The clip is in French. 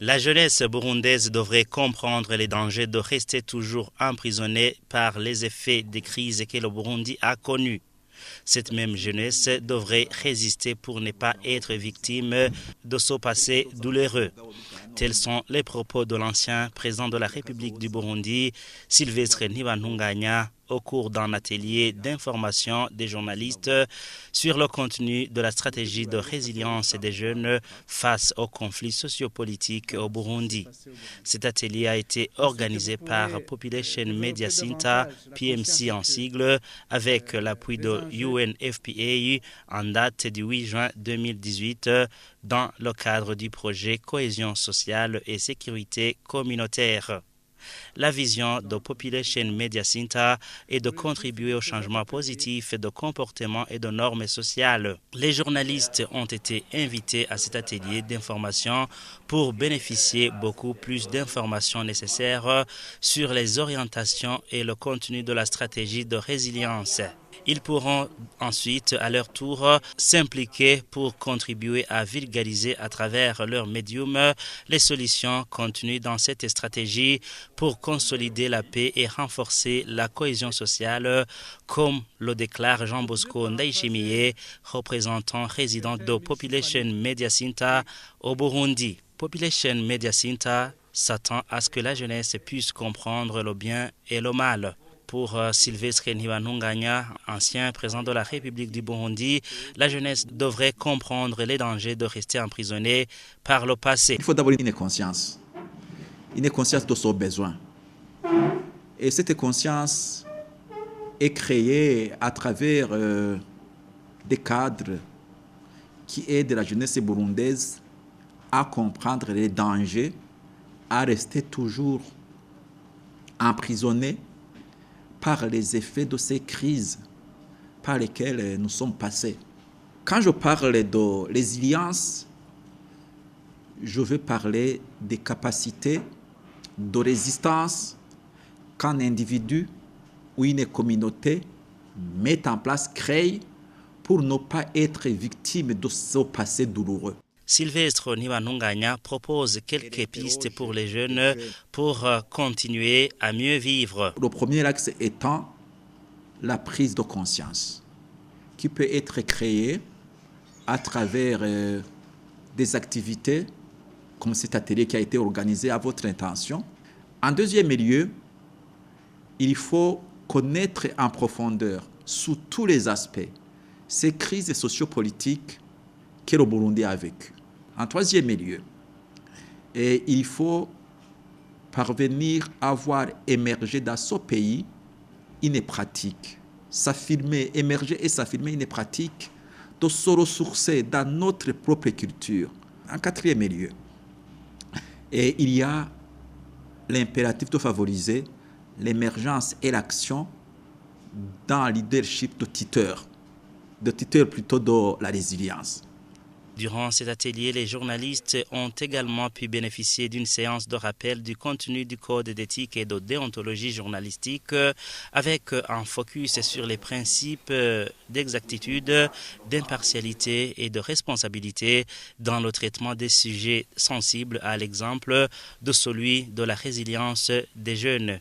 La jeunesse burundaise devrait comprendre les dangers de rester toujours emprisonnée par les effets des crises que le Burundi a connues. Cette même jeunesse devrait résister pour ne pas être victime de ce passé douloureux. Tels sont les propos de l'ancien président de la République du Burundi, Sylvestre Ntibantunganya, au cours d'un atelier d'information des journalistes sur le contenu de la stratégie de résilience des jeunes face aux conflits sociopolitiques au Burundi. Cet atelier a été organisé par Population Media Center, PMC en sigle, avec l'appui de UNFPA en date du 8 juin 2018 dans le cadre du projet Cohésion sociale et sécurité communautaire. La vision de Population Media Center est de contribuer au changement positif de comportement et de normes sociales. Les journalistes ont été invités à cet atelier d'information pour bénéficier beaucoup plus d'informations nécessaires sur les orientations et le contenu de la stratégie de résilience. Ils pourront ensuite, à leur tour, s'impliquer pour contribuer à vulgariser à travers leur médium les solutions contenues dans cette stratégie pour consolider la paix et renforcer la cohésion sociale, comme le déclare Jean Bosco Ndayishimiye, représentant résident de Population Media Center au Burundi. Population Media Center s'attend à ce que la jeunesse puisse comprendre le bien et le mal. Pour Sylvestre Ntibantunganya, ancien président de la République du Burundi, la jeunesse devrait comprendre les dangers de rester emprisonnée par le passé. Il faut d'abord une conscience de son besoin. Et cette conscience est créée à travers des cadres qui aident la jeunesse burundaise à comprendre les dangers, à rester toujours emprisonnée par les effets de ces crises par lesquelles nous sommes passés. Quand je parle de résilience, je veux parler des capacités de résistance qu'un individu ou une communauté met en place, crée pour ne pas être victime de ce passé douloureux. Sylvestre Ntibantunganya propose quelques pistes pour les jeunes pour continuer à mieux vivre. Le premier axe étant la prise de conscience qui peut être créée à travers des activités comme cet atelier qui a été organisé à votre intention. En deuxième lieu, il faut connaître en profondeur, sous tous les aspects, ces crises sociopolitiques que le Burundi a vécues. En troisième lieu, il faut parvenir à voir émerger dans ce pays une pratique, émerger et s'affirmer une pratique de se ressourcer dans notre propre culture. En quatrième lieu, il y a l'impératif de favoriser l'émergence et l'action dans le leadership de tuteurs plutôt de la résilience. Durant cet atelier, les journalistes ont également pu bénéficier d'une séance de rappel du contenu du code d'éthique et de déontologie journalistique avec un focus sur les principes d'exactitude, d'impartialité et de responsabilité dans le traitement des sujets sensibles à l'exemple de celui de la résilience des jeunes.